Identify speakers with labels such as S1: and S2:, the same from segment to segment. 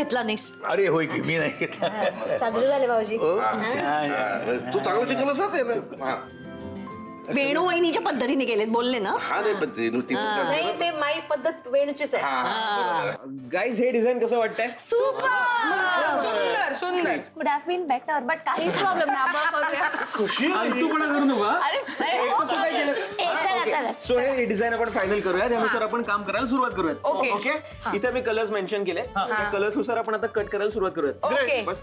S1: घेतला नाहीस?
S2: अरे होय की मी नाही घेतला.
S3: साजरे झाले भाऊजी.
S4: तू चांगलं शिकवलं जाते ना.
S1: वेणू वहिनीच्या पद्धतीने गेलेत बोलले ना.
S4: हा नाही पण ती
S3: नाही ते माई पद्धत वेणूचीच आहे.
S5: गाईज हे डिझाईन कसं वाटतंय?
S6: सुंदर सुंदर.
S3: कुड हॅव बीन बेटर बट काही प्रॉब्लेम नाही आपण करूया.
S5: फालतूपणा करू नका.
S3: चला
S5: सो हे डिझाईन आपण फायनल करूया, त्यानुसार आपण काम करायला सुरुवात करूयात.
S6: Okay.
S5: ओके. इथे मी कलर्स मेन्शन केले, त्या कलर्स नुसार आपण आता कट करायला सुरुवात करूयात.
S6: Okay.
S5: बस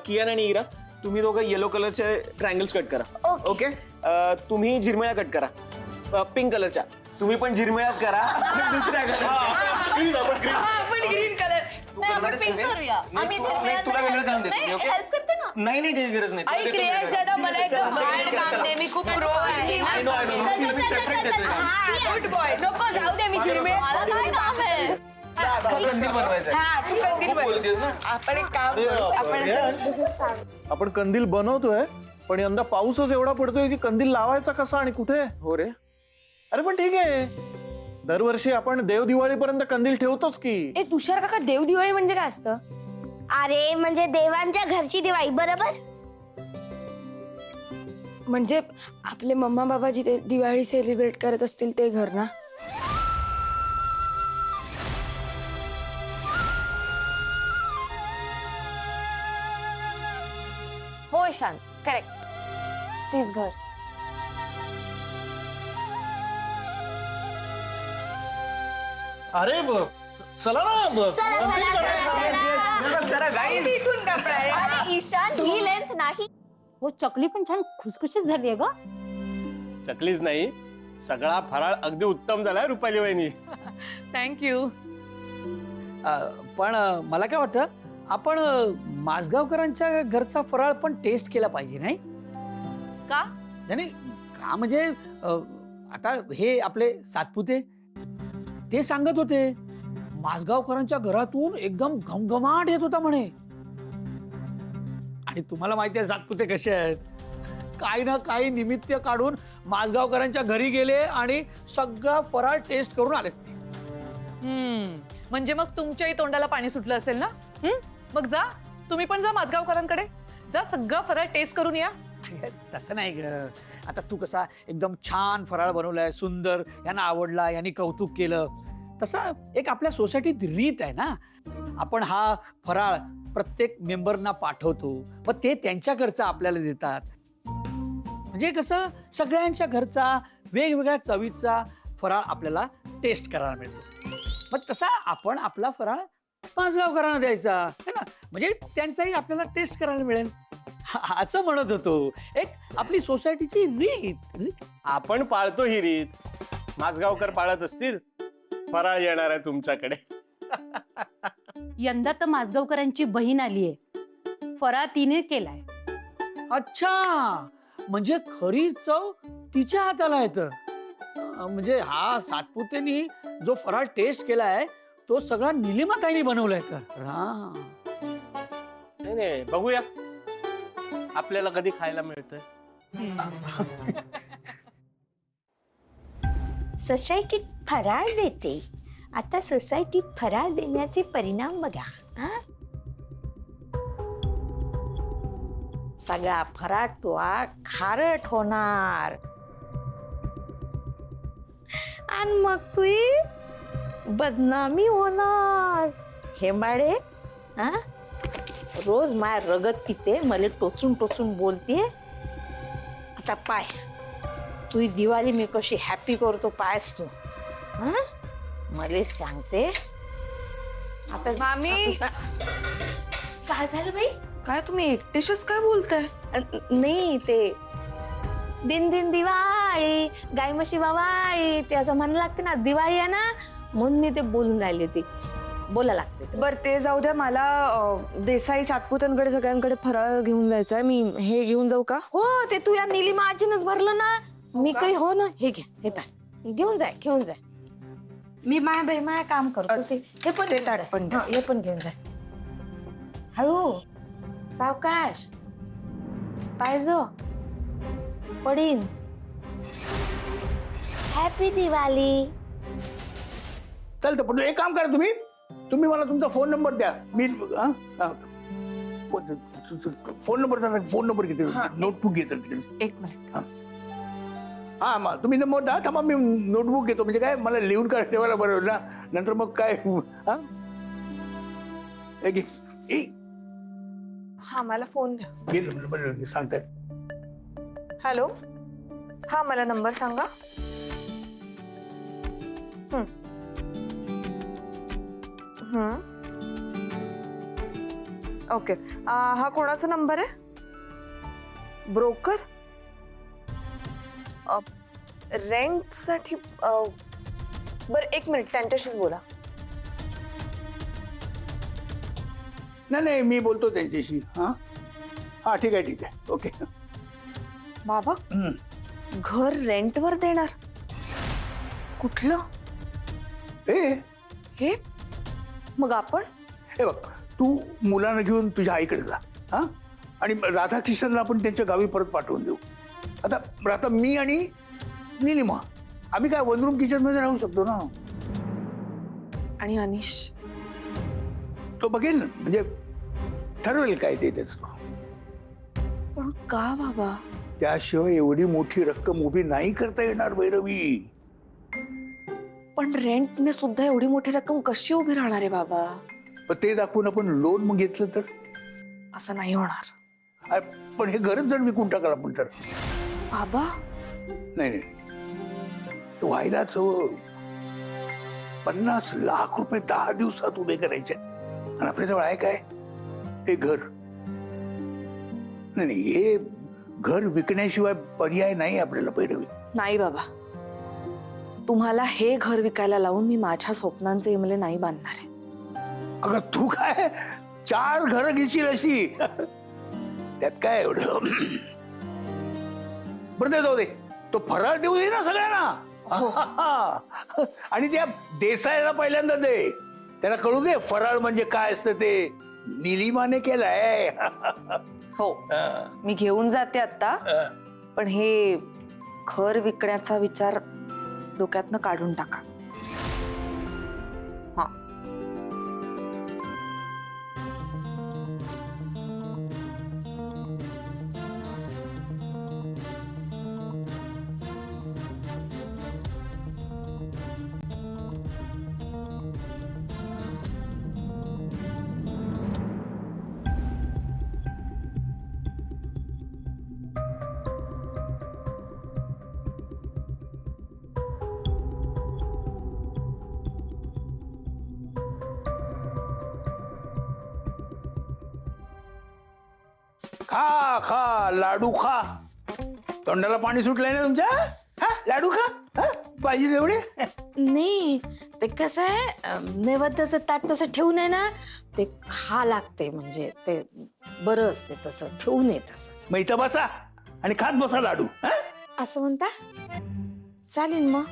S5: कियान आणि इरा तुम्ही दोघं येलो कलरचे ट्रायंगल्स कट करा. ओके. तुम्ही झिरमिळ्या कट करा पिंक कलरच्या. तुम्ही पण झिरमिळ्याच करा. दुसऱ्या
S6: आपण ग्रीन कलर.
S3: आपण पिंक करूया. आम्ही
S5: तुला वेगळं काम देतो. ओके.
S3: हेल्प करते ना.
S5: नाही नाही काही गरज नाही.
S6: आई क्रियाश दादा मला एकदम हार्ड काम दे. मी खूप प्रो आहे.
S5: I know. तुला मी separate देतोय.
S6: Good boy.
S3: नको जाऊ दे मी झिरमिळ. मला काय काम आहे.
S5: कंदील बनवायचं आहे.
S6: हा तू कंदील
S5: खूप बोलतेस ना.
S6: आपण एक काम करू. आपण
S7: आपण कंदील बनवतोय पण यंदा पाऊसच एवढा पडतोय की कंदील लावायचा कसा आणि कुठे?
S5: हो रे.
S7: अरे पण ठीक आहे, दरवर्षी आपण देव दिवाळीपर्यंत कंदील ठेवतोच की.
S6: ए तुषार काका देव दिवाळी म्हणजे काय असतं?
S8: अरे म्हणजे देवांच्या घरची दिवाळी, बरोबर?
S6: म्हणजे आपले मम्मा बाबा जिथे दिवाळी सेलिब्रेट करत असतील ते घर ना. हो ईशान करेक्ट तेच घर.
S7: अरे चला ना
S5: जरा गाईज
S6: इथून कपडा आहे.
S3: अरे ईशान ही लेंथ नाही.
S1: हो चकली पण छान खुसखुशीत झाली आहे ग.
S9: चकलीच नाही, सगळा फराळ अगदी उत्तम झालाय रुपाली वहिनी.
S10: थँक्यू. पण मला काय वाटतं, आपण माझगावकरांच्या घरचा फराळ पण टेस्ट केला पाहिजे नाही
S1: का?
S10: नाही का म्हणजे आता हे आपले सातपुते ते सांगत होते माझगावकरांच्या घरातून एकदम घमघमाट येत होता म्हणे. आणि तुम्हाला माहिती आहे सातपुते कसे आहेत, काही ना काही निमित्त काढून माझगावकरांच्या घरी गेले आणि सगळा फराळ टेस्ट करून आले ते.
S11: म्हणजे मग तुमच्याही तोंडाला पाणी सुटलं असेल ना. मग जा, तुम्ही पण जा माझगावकरांकडे, जा सगळं फराळ टेस्ट करून या.
S10: तसं नाही ग. आता तू कसा एकदम छान फराळ बनवलाय, सुंदर, यांना आवडला, यांनी कौतुक केलं, तसा एक आपल्या सोसायटीत रीत आहे ना. आपण हा फराळ प्रत्येक मेंबरना पाठवतो, मग ते त्यांच्याकडचा आपल्याला देतात. म्हणजे कसं सगळ्यांच्या घरचा वेगवेगळ्या चवीचा फराळ आपल्याला टेस्ट करायला मिळतो. मग तसा आपण आपला फराळ माझगावकरांना द्यायचा है ना, म्हणजे त्यांचाही आपल्याला टेस्ट करायला मिळेल असं म्हणत होतो. एक आपली सोसायटीची रीत.
S9: आपण पाळतो ही रीत, माझगावकर पाळत असतील, फराळ येणार आहे तुमच्याकडे.
S1: यंदा तर माझगावकरांची बहीण आलीये, फराळ तिने केलाय.
S10: अच्छा, म्हणजे खरी चव तिच्या हाताला आहे. तर म्हणजे हा सातपुतेनी जो फराळ टेस्ट केलाय तो सगळा निलिमाताईंनी बनवलाय. तर
S9: नाही नाही, बघूया आपल्याला कधी खायला मिळतंय.
S8: सोसायटीत फराळ देते. आता सोसायटीत फराळ देण्याचे परिणाम बघा.
S3: सगळा फराळ तो खारट होणार आणि मग तू बदनामी होणार. हेमाडे रोज माय रगत पिते, मला टोचून टोचून बोलते. आता पाय तू दिवाळी मी कशी हॅपी करतो पायस तू. मला सांगते आता.
S6: मामी
S3: काय झालं बाई?
S6: काय तुम्ही एकटेशच काय बोलताय?
S3: नाही ते दिन दिन दिवाळी गाय म्हशी वावाळी ते असं म्हणायला लागते ना. दिवाळी आहे ना म्हणून मी ते बोलून राहिले. ते बोला लागते.
S6: बर ते जाऊ द्या. मला देसाई सातपुतांकडे सगळ्यांकडे फराळ घेऊन जायचंय. मी हे घेऊन जाऊ का?
S3: हो ते तू या नीलिमा आजीनच भरलं ना. मी काही हो ना. हे घे, हे पाय, घेऊन जाय घेऊन जाय. मी माया बाई माया काम करतो. हे पण
S6: ते ताट पण द्या.
S3: हे पण घेऊन जाय. हळू सावकाश, पायजो पडीन. हॅपी दिवाळी.
S2: चालतं पण एक काम करा, तुम्ही
S10: तुम्ही मला तुमचा फोन नंबर द्या. मी फोन नंबर घेते, नोटबुक घेतो तिकडे.
S6: एक मिनिट.
S10: हा मग तुम्ही नंबर द्या. थांबा मी नोटबुक घेतो, म्हणजे काय मला लिहून काढ ठेवायला बरं होईल ना, नंतर मग काय. हा
S6: हा मला फोन द्या.
S10: गेलं बरं सांगतायत.
S6: हॅलो, हा मला नंबर सांगा. ओके, हा कोणाचा नंबर आहे? ब्रोकर? रेंटसाठी? बरं एक मिनिट, त्यांच्याशीच बोला.
S10: नाही मी बोलतो त्यांच्याशी. हा हा ठीक आहे ओके.
S6: बाबा, घर रेंटवर देणार? कुठलं हे? मग आपण?
S10: हे बघ, तू मुलांना घेऊन तुझ्या आईकडे जा. हा, आणि राधाकिशनला आपण त्यांच्या गावी परत पाठवून देऊ. आता मी आणि निलिमा आम्ही काय वन रूम किचन मध्ये राहू शकतो ना.
S6: आणि अनिश?
S10: तो बघेल ना, म्हणजे ठरवेल काय ते त्याचं.
S6: पण का बाबा?
S10: त्याशिवाय एवढी मोठी रक्कम उभी नाही करता येणार भैरवी.
S6: पण रेंटने सुद्धा एवढी मोठी रक्कम कशी उभी राहणार आहे बाबा?
S10: पण ते दाखवून आपण लोन मग घेतलं तर?
S6: असं नाही होणार.
S10: पण हे घरच जर विकून टाकलं आपण तर?
S6: बाबा
S10: नाही व्हायलाच हवं. 50 लाख रुपये 10 दिवसात उभे करायचे, आणि आपल्याजवळ आहे काय? हे घर. नाही हे घर विकण्याशिवाय पर्याय नाही आपल्याला भैरवी.
S6: नाही बाबा, तुम्हाला हे घर विकायला लावून मी माझ्या स्वप्नांचे इमले नाही बांधणार आहे.
S10: अगं तू काय 4 घरं घेशील अशी? त्यात काय एवढं? बरं ते जाऊ दे, तो फराळ देऊ दे ना सगळ्यांना. आणि त्या देसाईला पहिल्यांदा दे, त्याला कळू दे फराळ म्हणजे काय असतं ते. निलिमाने केलंय.
S6: हो, मी घेऊन जाते आता. पण हे घर विकण्याचा विचार डोक्यातनं काढून टाका. हा,
S10: खा खा लाडू खा. तोंडाला पाणी सुटलंय ना तुमच्या? हा लाडू खा. पाहिजे तेवढे.
S3: नाही ते कसं आहे, नैवेद्याचं ताट तसं ठेवून आहे ना, ते खा लागते, म्हणजे ते बरं असते तसं ठेवू नये तसं.
S10: मग इथं बसा आणि खात बसा लाडू.
S3: असं म्हणता? चालेल मग.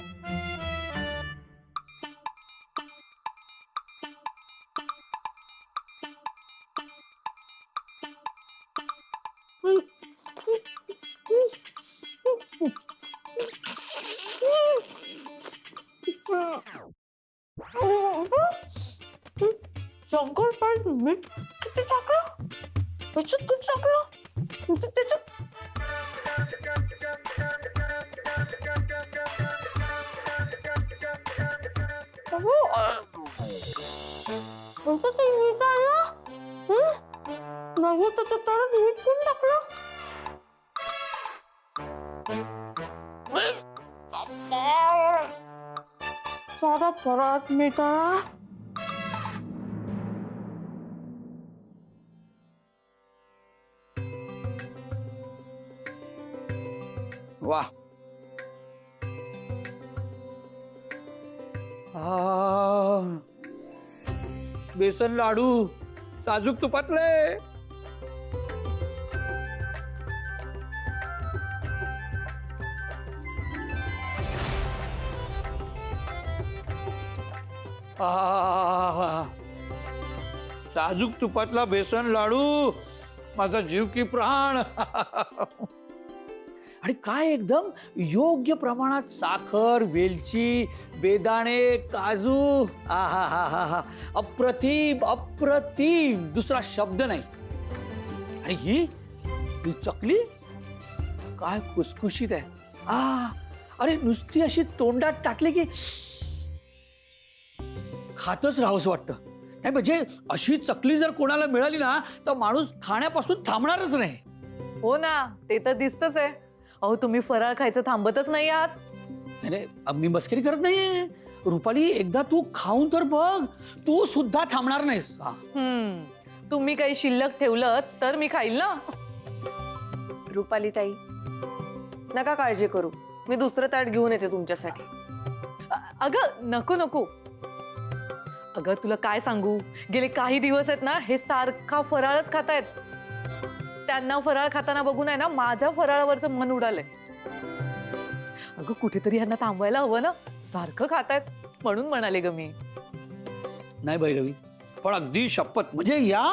S3: शंकरपाळ्यात मीठ किती टाकलं? त्याच्यात किती टाकलं? त्याच्यात मीठ आलं? नाही त्याच्यात तरच मीठ कोण टाकलं? साधा फराळात मीठ आला.
S10: वा, बेसन लाडू साजूक तुपातले. साजूक तुपातला बेसन लाडू, माझा जीव की प्राण. आणि आणि काय एकदम योग्य प्रमाणात साखर, वेलची, बेदाणे, काजू. हा हा हा हा, अप्रतिम अप्रतिम, दुसरा शब्द नाही. आणि ही चकली काय खुसखुशीत आहे. अरे नुसती अशी तोंडात टाकली की खातच राहावंसं वाटतं. नाही म्हणजे अशी चकली जर कोणाला मिळाली ना तर माणूस खाण्यापासून थांबणारच नाही.
S11: हो ना, ते तर दिसतच आहे. अहो तुम्ही फराळ खायचं थांबतच नाही आहात.
S10: नाही मी मस्करी करत नाहीये रुपाली, एकदा तू खाऊन तर बघ, तू सुद्धा थांबणार नाहीस.
S11: तुम्ही काही शिल्लक ठेवलं तर मी खाईल ना.
S6: रुपाली ताई, नका काळजी करू, मी दुसरं ताट घेऊन येते तुमच्यासाठी.
S11: अगं नको नको. अगं तुला काय सांगू, गेले काही दिवस आहेत ना हे सारखा फराळच खातायत. त्यांना फराळ खाताना बघून आहे ना माझ्या फराळावरचं मन उडालंय. अगं कुठेतरी यांना थांबवायला हवं ना, सारखं खातायत म्हणून म्हणाले ग मी.
S10: नाही भैरवी, पण अगदी शपथ, म्हणजे या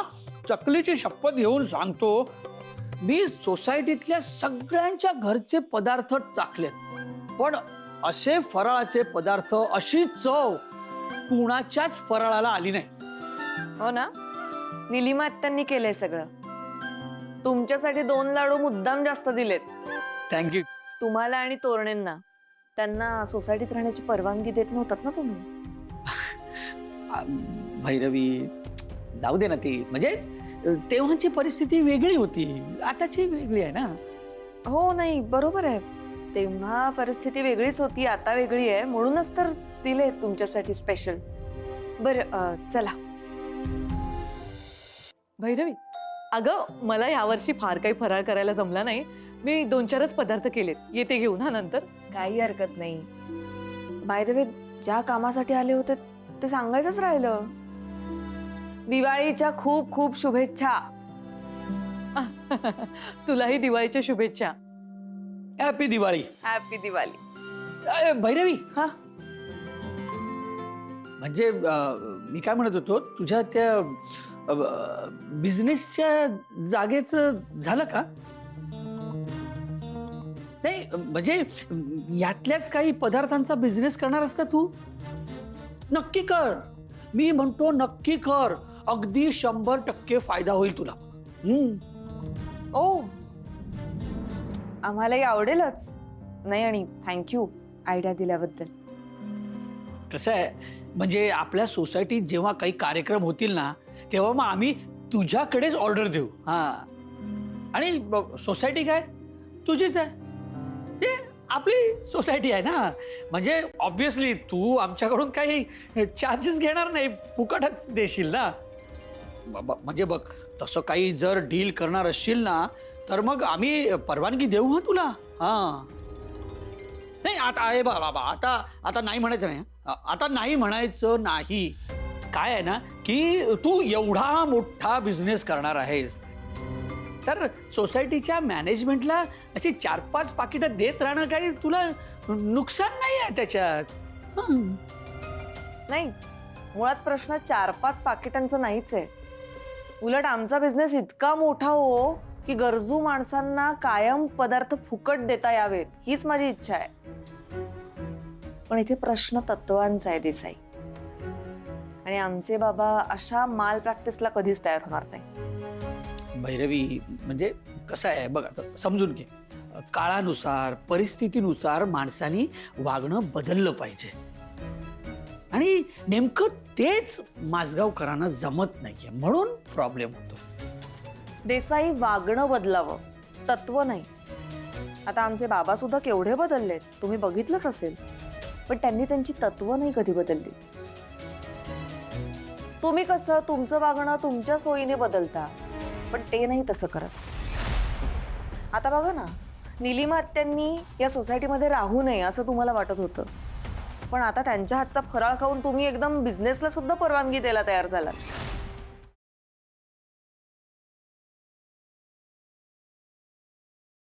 S10: चकलीची शपथ घेऊन सांगतो, मी सोसायटीतल्या सगळ्यांच्या घरचे पदार्थ चाखलेत, पण असे फराळाचे पदार्थ, अशी चव कुणाच्याच फराळाला आली नाही.
S6: हो ना, निलिमा आत्यांनी केलंय सगळं. तुमच्यासाठी 2 लाडू मुद्दाम जास्त दिलेत.
S10: थँक्यू.
S6: तुम्हाला आणि तोरणेंना. त्यांना सोसायटीत राहण्याची परवानगी देत नव्हतात ना तुम्ही.
S10: भैरवी जाऊ दे ना, ती म्हणजे तेव्हाची परिस्थिती वेगळी होती, आताची वेगळी आहे ना.
S6: हो नाही बरोबर आहे, तेव्हा परिस्थिती वेगळीच होती, आता वेगळी आहे, म्हणूनच तर दिले तुमच्यासाठी स्पेशल. बरं चला.
S11: भैरवी, अगं मला यावर्षी फार काही फराळ करायला जमला नाही. मी 2-4च पदार्थ केलेत, येते घेऊन हा नंतर.
S6: काही हरकत नाही. बाय द वे, ज्या कामासाठी आले होते ते सांगायचंच राहिलं. दिवाळीच्या खूप खूप शुभेच्छा.
S11: तुलाही दिवाळीच्या शुभेच्छा.
S10: हॅपी दिवाळी.
S6: हॅपी दिवाळी.
S10: भैरवी,
S6: हा
S10: म्हणजे मी काय म्हणत होतो, तुझ्या त्या बिझनेसच्या जागेचं झालं का? नाही म्हणजे यातल्याच काही पदार्थांचा बिझनेस करणारस का तू? नक्की कर, मी म्हणतो नक्की कर, अगदी 100% फायदा होईल तुला.
S6: ओ, आम्हालाही आवडेलच. नाही आणि थँक्यू आयडिया दिल्याबद्दल.
S10: कसं आहे, म्हणजे आपल्या सोसायटीत जेव्हा काही कार्यक्रम होतील ना तेव्हा मग आम्ही तुझ्याकडेच ऑर्डर देऊ. आणि सोसायटी काय तुझीच आहे, हे आपली सोसायटी आहे ना, म्हणजे ऑब्विसली तू आमच्याकडून काही चार्जेस घेणार नाही, फुकटच देशील ना. म्हणजे बघ, तसं काही जर डील करणार असशील ना तर मग आम्ही परवानगी देऊ हा तुला. नाही आता आहे बाबा, आता नाही म्हणायचं नाही, आता नाही म्हणायचं नाही. काय आहे ना की तू एवढा मोठा बिझनेस करणार आहेस तर सोसायटीच्या मॅनेजमेंटला अशी 4-5 पाकिटं देत राहणं काही तुला नुकसान नाही आहे त्याच्यात.
S6: नाही, मुळात प्रश्न 4-5 पाकिटांचा नाहीच आहे. उलट आमचा बिझनेस इतका मोठा हो की गरजू माणसांना कायम पदार्थ फुकट देता यावेत, हीच माझी इच्छा आहे. पण इथे प्रश्न तत्वांचा आहे देसाई, आणि आमचे बाबा अशा माल प्रॅक्टिसला कधीच तयार होणार नाही.
S10: भैरवी, म्हणजे कसं आहे बघ, आता समजून घे, काळानुसार परिस्थितीनुसार माणसानी वागणं बदललं पाहिजे, आणि नेमकं तेच माझगावकरांना जमत नाहीये, म्हणून प्रॉब्लेम होतो.
S6: देसाई, वागणं बदलावं, तत्व नाही. आता आमचे बाबा सुद्धा केवढे बदललेत, तुम्ही बघितलंच असेल, पण त्यांनी त्यांची तत्व नाही कधी बदलली. तुम्ही कसं तुमचं वागणं तुमच्या सोयीने बदलता, पण ते नाही तसं करत. आता बघा ना, निलिमा आत्यांनी या सोसायटीमध्ये राहू नये असं तुम्हाला वाटत होतं, पण आता त्यांच्या हातचा फराळ खाऊन तुम्ही एकदम बिझनेसला सुद्धा परवानगी द्यायला तयार झालात.